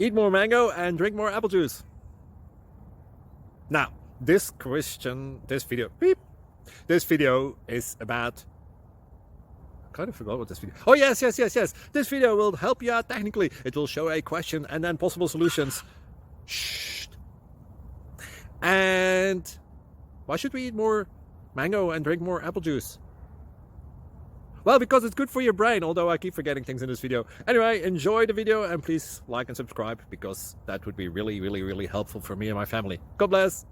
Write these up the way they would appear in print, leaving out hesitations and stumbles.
Eat more mango and drink more apple juice. Now, this video is about... I kind of forgot what this video... Oh, yes. This video will help you out technically. It will show a question and then possible solutions. Shh. And why should we eat more mango and drink more apple juice? Well, because it's good for your brain, although I keep forgetting things in this video. Anyway, enjoy the video and please like and subscribe, because that would be really helpful for me and my family. God bless!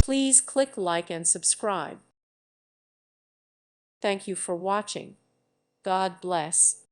Please click like and subscribe. Thank you for watching. God bless.